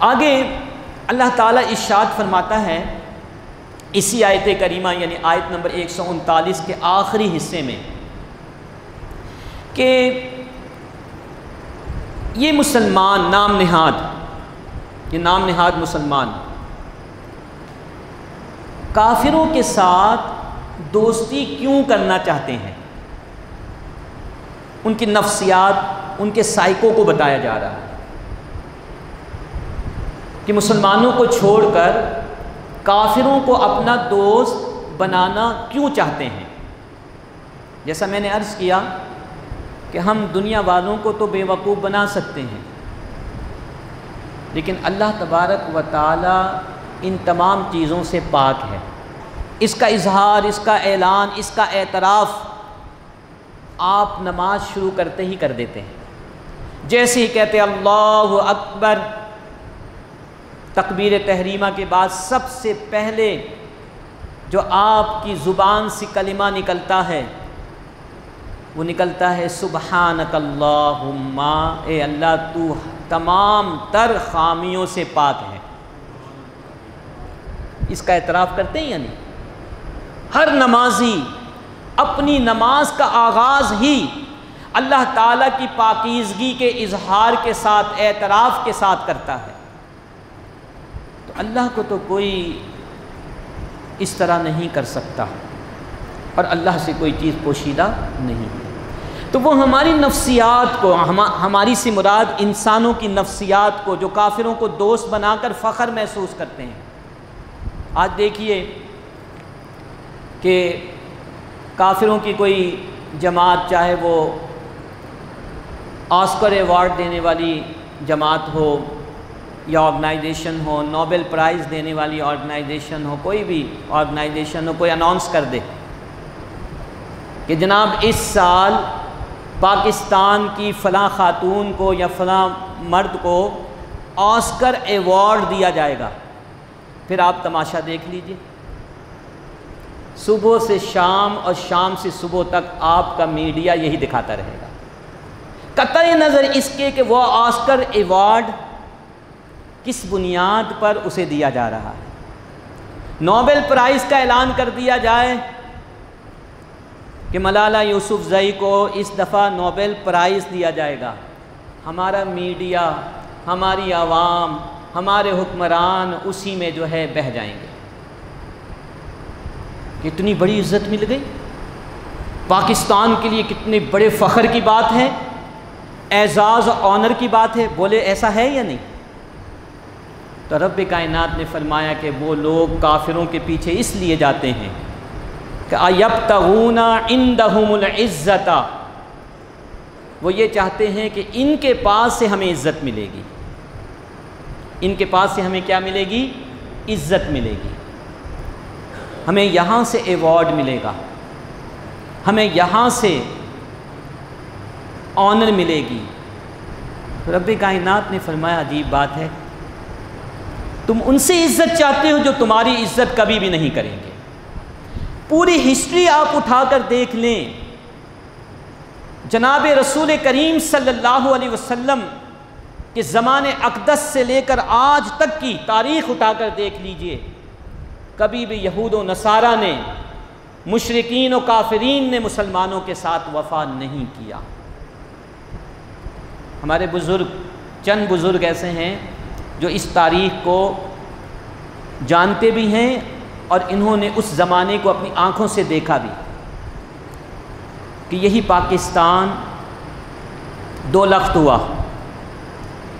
आगे अल्लाह ताला इरशाद फरमाता है इसी आयत करीमा यानी आयत नंबर 139 के आखिरी हिस्से में कि ये मुसलमान नाम नहाद मुसलमान काफिरों के साथ दोस्ती क्यों करना चाहते हैं। उनकी नफ्सियात, उनके साइको को बताया जा रहा है कि मुसलमानों को छोड़कर काफिरों को अपना दोस्त बनाना क्यों चाहते हैं। जैसा मैंने अर्ज़ किया कि हम दुनिया वालों को तो बेवकूफ़ बना सकते हैं, लेकिन अल्लाह तबारक व तआला इन तमाम चीज़ों से पाक है। इसका इजहार, इसका ऐलान, इसका एतराफ़ आप नमाज शुरू करते ही कर देते हैं। जैसे ही कहते अल्लाहु अकबर, तकबीर तहरीमा के बाद सबसे पहले जो आपकी ज़ुबान से कलिमा निकलता है वो निकलता है सुबहानकल्लाहुम्मा, ए अल्लाह तू तमाम तर खामियों से पाक है। इसका एतराफ़ करते हैं या नहीं? हर नमाजी अपनी नमाज का आगाज़ ही अल्लाह ताला की पाकीज़गी के इजहार के साथ, एतराफ़ के साथ करता है। तो अल्लाह को तो कोई इस तरह नहीं कर सकता और अल्लाह से कोई चीज़ पोशीदा नहीं है। तो वो हमारी नफ्सियात को, हमारी से मुराद इंसानों की नफ्सियात को, जो काफिरों को दोस्त बनाकर फ़ख्र महसूस करते हैं। आज देखिए कि काफिरों की कोई जमात, चाहे वो ऑस्कर अवार्ड देने वाली जमात हो या ऑर्गेनाइजेशन हो, नोबेल प्राइज़ देने वाली ऑर्गेनाइजेशन हो, कोई भी ऑर्गेनाइजेशन हो, कोई अनाउंस कर दे कि जनाब इस साल पाकिस्तान की फ़लाँ ख़ातून को या फ़लाँ मर्द को ऑस्कर अवार्ड दिया जाएगा। फिर आप तमाशा देख लीजिए, सुबह से शाम और शाम से सुबह तक आपका मीडिया यही दिखाता रहेगा, कतई नज़र इसके कि वह ऑस्कर अवार्ड किस बुनियाद पर उसे दिया जा रहा है। नोबेल प्राइज़ का ऐलान कर दिया जाए कि मलाला यूसुफ़ज़ई को इस दफ़ा नोबेल प्राइज़ दिया जाएगा, हमारा मीडिया, हमारी आवाम, हमारे हुक्मरान उसी में जो है बह जाएंगे। कितनी बड़ी इज़्ज़त मिल गई, पाकिस्तान के लिए कितने बड़े फ़ख्र की बात है, एज़ाज़ और ऑनर की बात है। बोले ऐसा है या नहीं? तो रब्ब कायनात ने फरमाया कि वो लोग काफिरों के पीछे इसलिए जाते हैं कि अयब्तगूना इंदहुमुल इज़्ज़ता, वो ये चाहते हैं कि इनके पास से हमें इज़्ज़त मिलेगी, इनके पास से हमें क्या मिलेगी? इज़्ज़त मिलेगी, हमें यहाँ से अवार्ड मिलेगा, हमें यहाँ से ऑनर मिलेगी। तो रब्ब कायनात ने फरमाया अजीब बात है, तुम उनसे इज़्ज़त चाहते हो जो तुम्हारी इज़्ज़त कभी भी नहीं करेंगे। पूरी हिस्ट्री आप उठाकर देख लें, जनाब रसूल करीम सल्लल्लाहु अलैहि वसल्लम के ज़माने अक़दस से लेकर आज तक की तारीख़ उठाकर देख लीजिए, कभी भी यहूद व नसारा ने, मुशरिकीन व काफिरीन ने मुसलमानों के साथ वफ़ा नहीं किया। हमारे बुज़ुर्ग, चंद बुज़ुर्ग ऐसे हैं जो इस तारीख़ को जानते भी हैं और इन्होंने उस ज़माने को अपनी आँखों से देखा भी कि यही पाकिस्तान दो लख्त हुआ,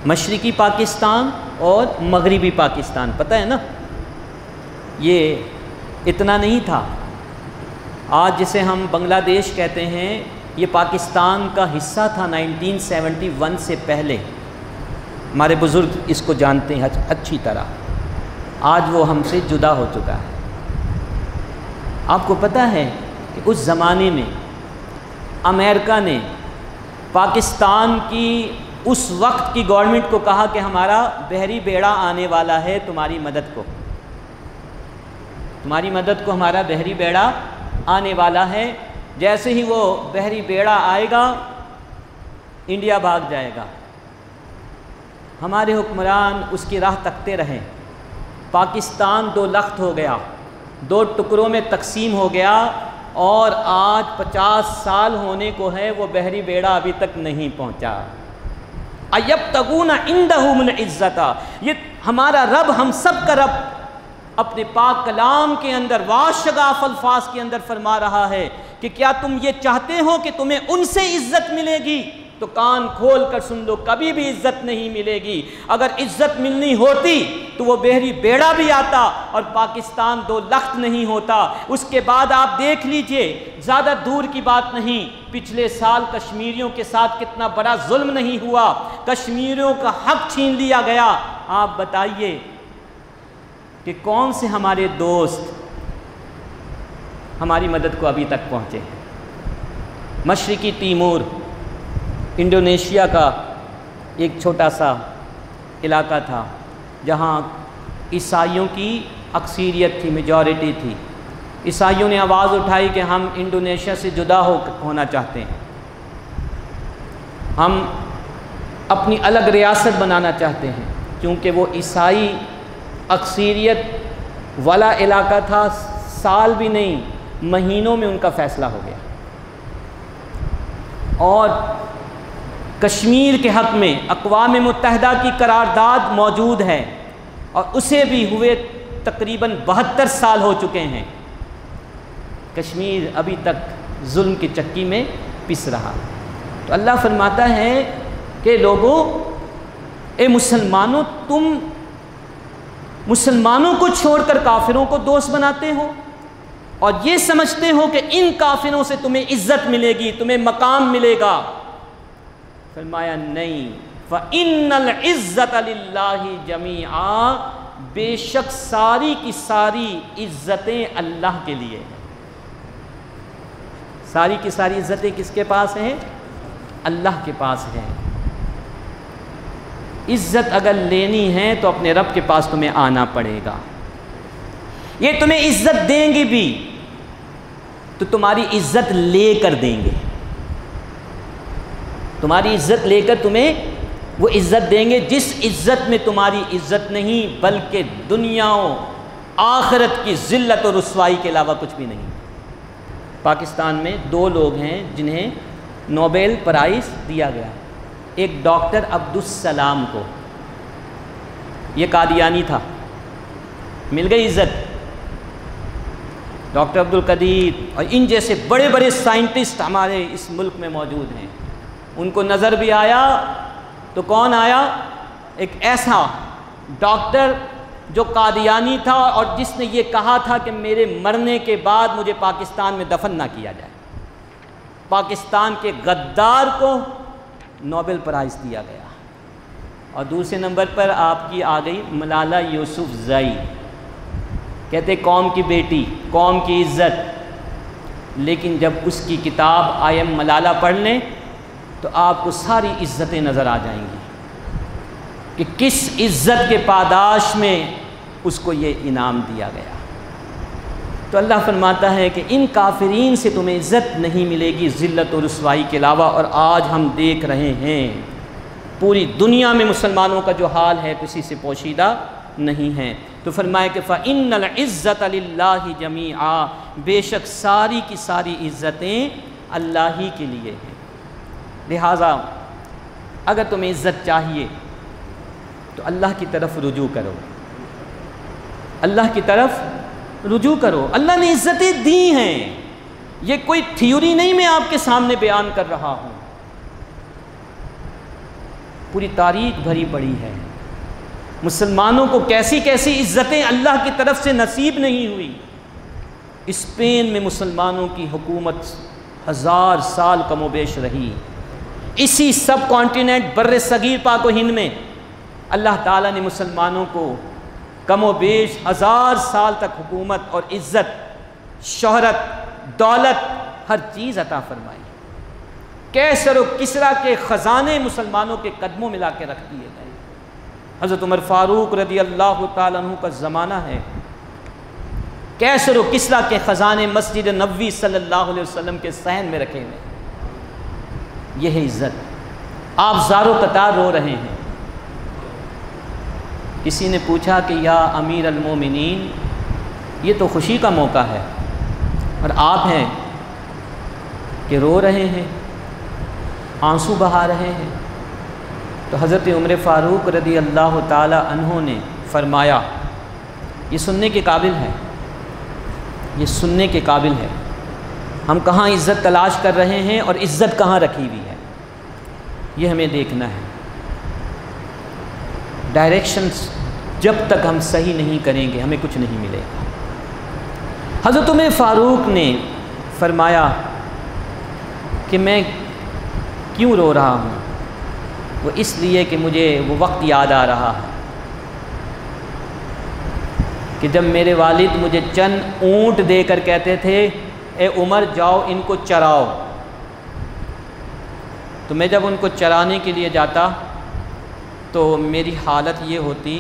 मशरिकी पाकिस्तान और मगरिबी पाकिस्तान। पता है ना, ये इतना नहीं था। आज जिसे हम बांग्लादेश कहते हैं, ये पाकिस्तान का हिस्सा था 1971 से पहले। हमारे बुज़ुर्ग इसको जानते हैं अच्छी तरह। आज वो हमसे जुदा हो चुका है। आपको पता है कि उस ज़माने में अमेरिका ने पाकिस्तान की उस वक्त की गवर्नमेंट को कहा कि हमारा बहरी बेड़ा आने वाला है, तुम्हारी मदद को, तुम्हारी मदद को हमारा बहरी बेड़ा आने वाला है। जैसे ही वो बहरी बेड़ा आएगा, इंडिया भाग जाएगा। हमारे हुक्मरान उसकी राह तकते रहे। पाकिस्तान 2 लख्त हो गया, 2 टुकड़ों में तकसीम हो गया, और आज 50 साल होने को है, वो बहरी बेड़ा अभी तक नहीं पहुँचा। अयब्तगूना इंदहुमुल इज़्ज़ता, ये हमारा रब, हम सब का रब अपने पाक कलाम के अंदर वाशगाफ अल्फाज के अंदर फरमा रहा है कि क्या तुम ये चाहते हो कि तुम्हें उनसे इज्जत मिलेगी? तो कान खोल कर सुन लो, कभी भी इज्जत नहीं मिलेगी। अगर इज्जत मिलनी होती तो वो बहरी बेड़ा भी आता और पाकिस्तान 2 लख्त नहीं होता। उसके बाद आप देख लीजिए, ज़्यादा दूर की बात नहीं, पिछले साल कश्मीरियों के साथ कितना बड़ा जुल्म नहीं हुआ, कश्मीरियों का हक छीन लिया गया। आप बताइए कि कौन से हमारे दोस्त हमारी मदद को अभी तक पहुँचे हैं? मशरिकी तिमूर, इंडोनेशिया का एक छोटा सा इलाका था जहाँ ईसाइयों की अक्सरियत थी, मेजॉरिटी थी। ईसाइयों ने आवाज़ उठाई कि हम इंडोनेशिया से जुदा होना चाहते हैं, हम अपनी अलग रियासत बनाना चाहते हैं, क्योंकि वो ईसाई अक्सरियत वाला इलाका था। साल भी नहीं, महीनों में उनका फ़ैसला हो गया। और कश्मीर के हक़ में अक़वाम मुत्तहिदा की करारदाद मौजूद है, और उसे भी हुए तकरीबन 72 साल हो चुके हैं। कश्मीर अभी तक जुल्म की चक्की में पिस रहा। तो अल्लाह फरमाता है कि लोगों, ए मुसलमानों, तुम मुसलमानों को छोड़कर काफिरों को दोस्त बनाते हो और ये समझते हो कि इन काफिरों से तुम्हें इज्जत मिलेगी, तुम्हें मकाम मिलेगा। फरमाया नहीं, फ़इन्नल इज़्ज़त लिल्लाहि जमीआ, बेशक सारी की सारी इज्जतें अल्लाह के लिए हैं। सारी की सारी इज्जतें किसके पास हैं? अल्लाह के पास है। इज्जत अगर लेनी है तो अपने रब के पास तुम्हें आना पड़ेगा। ये तुम्हें इज्जत देंगे भी तो तुम्हारी इज्जत लेकर देंगे, तुम्हारी इज्जत लेकर तुम्हें वो इज्जत देंगे जिस इज्जत में तुम्हारी इज्जत नहीं, बल्कि दुनियाओं आखिरत की ज़िल्लत और रुसवाई के अलावा कुछ भी नहीं। पाकिस्तान में 2 लोग हैं जिन्हें नोबेल प्राइज़ दिया गया। एक डॉक्टर अब्दुस्सलाम को, ये कादियानी था, मिल गई इज्जत। डॉक्टर अब्दुल कदीर और इन जैसे बड़े बड़े साइंटिस्ट हमारे इस मुल्क में मौजूद हैं। उनको नज़र भी आया तो कौन आया? एक ऐसा डॉक्टर जो कादियानी था और जिसने ये कहा था कि मेरे मरने के बाद मुझे पाकिस्तान में दफन ना किया जाए। पाकिस्तान के गद्दार को नोबेल प्राइज़ दिया गया। और दूसरे नंबर पर आपकी आ गई मलाला यूसुफ़ज़ई, कहते कौम की बेटी, कौम की इज़्ज़त। लेकिन जब उसकी किताब आई एम मलाला पढ़ लें तो आपको सारी इज़्ज़तें नज़र आ जाएंगी कि किस इज़्ज़त के पादाश में उसको ये इनाम दिया गया। तो अल्लाह फरमाता है कि इन काफिरीन से तुम्हें इज़्ज़त नहीं मिलेगी ज़िल्लत और रुसवाई के अलावा। और आज हम देख रहे हैं पूरी दुनिया में मुसलमानों का जो हाल है किसी से पोशीदा नहीं है। तो फरमाया कि फ़इन्नल इज़्ज़त लिल्लाहि जमीआ, बेशक सारी की सारी इज़्ज़तें अल्लाह ही के लिए हैं। लिहाजा अगर तुम्हें इज़्ज़त चाहिए तो अल्लाह की तरफ रुजू करो, अल्लाह की तरफ रुजू करो। अल्लाह ने इज़्ज़तें दी हैं, ये कोई थ्योरी नहीं मैं आपके सामने बयान कर रहा हूँ, पूरी तारीख भरी पड़ी है। मुसलमानों को कैसी कैसी इज़्ज़तें अल्लाह की तरफ से नसीब नहीं हुई। स्पेन में मुसलमानों की हुकूमत 1000 साल कमोबेश रही। इसी सब कॉन्टिनेंट बर्रे सगीर पाक व हिंद में अल्लाह ताला ने मुसलमानों को कमोबेश 1000 साल तक हुकूमत और इज़्ज़त, शोहरत, दौलत, हर चीज़ अता फरमाई। कैसर व किसरा के ख़जाने मुसलमानों के कदमों में ला के रख दिए गए। हज़रत उमर फ़ारूक रदी अल्लाह तआला अन्हु का ज़माना है। कैसर व किसरा के ख़जाने मस्जिद नबवी सल्लल्लाहु अलैहि वसल्लम के सहन में रखे हुए। यह है इज़्ज़त। आप ज़ारो कतार रो रहे हैं, किसी ने पूछा कि या अमीर अल-मोमिनीन, ये तो खुशी का मौका है और आप हैं कि रो रहे हैं, आंसू बहा रहे हैं। तो हज़रत उमर फ़ारूक रज़ी अल्लाह ताला अन्हु ने फरमाया, ये सुनने के काबिल है, ये सुनने के काबिल है। हम कहाँ इज़्ज़त तलाश कर रहे हैं और इज़्ज़त कहाँ रखी हुई है, ये हमें देखना है। डायरेक्शंस जब तक हम सही नहीं करेंगे हमें कुछ नहीं मिलेगा। हज़रत उमर फ़ारूक ने फरमाया कि मैं क्यों रो रहा हूँ, वो इसलिए कि मुझे वो वक्त याद आ रहा है कि जब मेरे वालिद मुझे चंद ऊँट देकर कहते थे, ए उमर जाओ इनको चराओ। तो मैं जब उनको चराने के लिए जाता तो मेरी हालत ये होती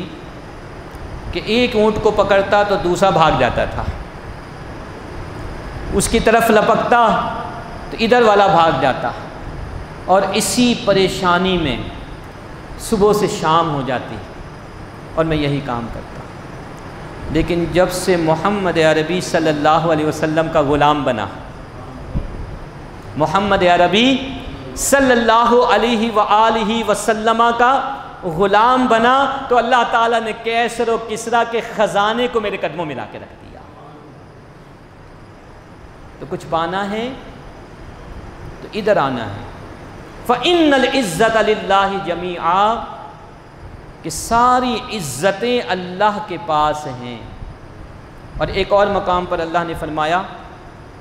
कि एक ऊँट को पकड़ता तो दूसरा भाग जाता था, उसकी तरफ लपकता तो इधर वाला भाग जाता, और इसी परेशानी में सुबह से शाम हो जाती और मैं यही काम करता। लेकिन जब से मोहम्मद अरबी सल्लल्लाहु अलैहि वसल्लम का ग़ुलाम बना, मोहम्मद अरबी सल्लल्लाहु अलैहि वसल्लम का ग़ुलाम बना, तो अल्लाह ताला ने कैसर और किसरा के ख़जाने को मेरे कदमों में ला के रख दिया। तो कुछ पाना है तो इधर आना है। फ़इन्नल इज़्ज़त लिल्लाहि जमीआ, कि सारी इज़्ज़तें अल्लाह के पास हैं। और एक और मकाम पर अल्लाह ने फरमाया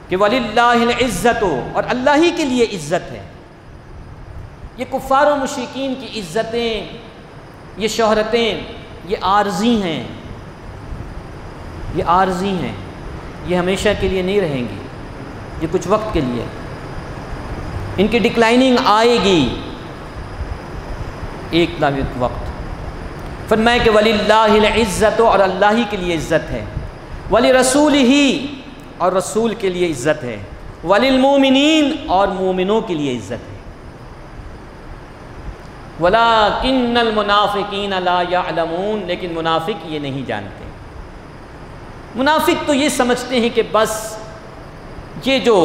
कि वलिल्लाहिल इज़्ज़तु, और अल्लाह ही के लिए इज़्ज़त है। ये कुफ़ार और मुशरिकीन की इज़्ज़तें, ये शोहरतें, ये आर्जी हैं, ये आर्जी हैं, ये हमेशा के लिए नहीं रहेंगी, ये कुछ वक्त के लिए, इनकी डिक्लाइनिंग आएगी एक ना एक वक्त। फरमाया कि वलिल्लाहिल इज़्ज़तु, और अल्लाह ही के लिए इज़्ज़त है, वली रसूलिही, और रसूल के लिए इज़्ज़त है, वलिल मोमिनीन, और मोमिनों के लिए इज़्ज़त है। वलाकिन्नल मुनाफ़िकीन ला यअलमून, लेकिन मुनाफिक ये नहीं जानते। मुनाफिक तो ये समझते हैं कि बस ये जो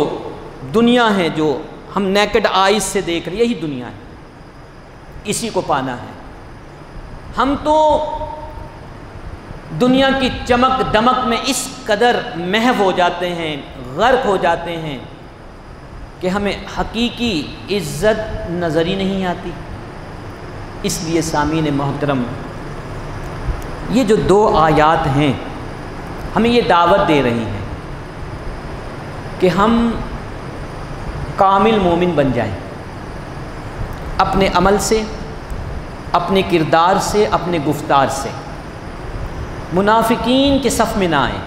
दुनिया है, जो हम नेकेड आइज से देख रहे, यही दुनिया है, इसी को पाना है। हम तो दुनिया की चमक दमक में इस कदर महव हो जाते हैं, गर्क हो जाते हैं कि हमें हकीकी इज़्ज़त नज़र ही नहीं आती। इसलिए सामीन मोहतरम, ये जो दो आयात हैं हमें ये दावत दे रही हैं कि हम कामिल मोमिन बन जाएं, अपने अमल से, अपने किरदार से, अपने गुफ्तार से। मुनाफिकीन के सफ़ में ना आए।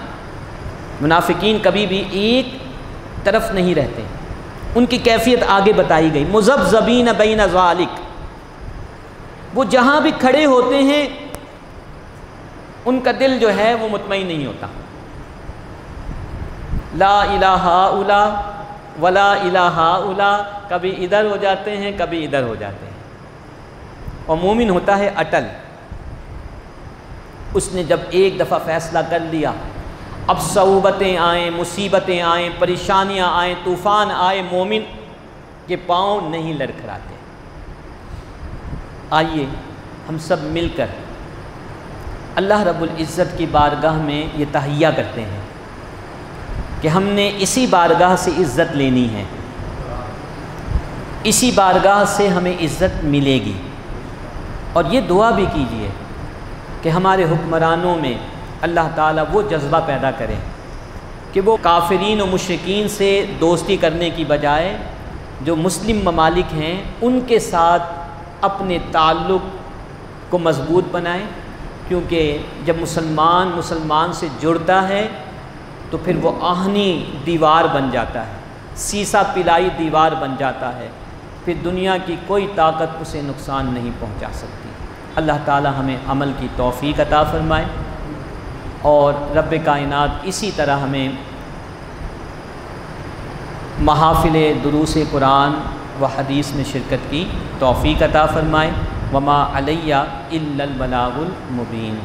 मुनाफिकीन कभी भी एक तरफ नहीं रहते, उनकी कैफियत आगे बताई गई। मुज़ब्ज़बीन बैन ज़ालिक, वो जहाँ भी खड़े होते हैं उनका दिल जो है वो मुतमईन नहीं होता। ला इलाहा उला वला इलाहा उला, कभी इधर हो जाते हैं, कभी इधर हो जाते हैं। और मोमिन होता है अटल। उसने जब एक दफ़ा फ़ैसला कर लिया, अब सऊबतें आएँ, मुसीबतें आएँ, परेशानियाँ आएँ, तूफ़ान आए, मोमिन के पाँव नहीं लड़खड़ाते। आइए हम सब मिलकर अल्लाह रब्बुल इज़्ज़त की बारगाह में ये तहैया करते हैं कि हमने इसी बारगाह से इज़्ज़त लेनी है, इसी बारगाह से हमें इज़्ज़त मिलेगी। और ये दुआ भी कीजिए कि हमारे हुक्मरानों में अल्लाह ताला वो जज्बा पैदा करें कि वो काफिरीन और मुशरिकीन से दोस्ती करने की बजाय जो मुस्लिम ममालिक हैं उनके साथ अपने ताल्लुक़ को मज़बूत बनाएं। क्योंकि जब मुसलमान से जुड़ता है तो फिर वो आहनी दीवार बन जाता है, सीसा पिलाई दीवार बन जाता है, फिर दुनिया की कोई ताकत उसे नुकसान नहीं पहुंचा सकती। अल्लाह ताला हमें अमल की तौफ़ीक़ अता फ़रमाए और रब्ब कायनात इसी तरह हमें महाफ़िल दुरूस कुरान व हदीस में शिरकत की तौफ़ीक़ अता फ़रमाए। वमा अलैया इल्लल बलागुल मुबीन।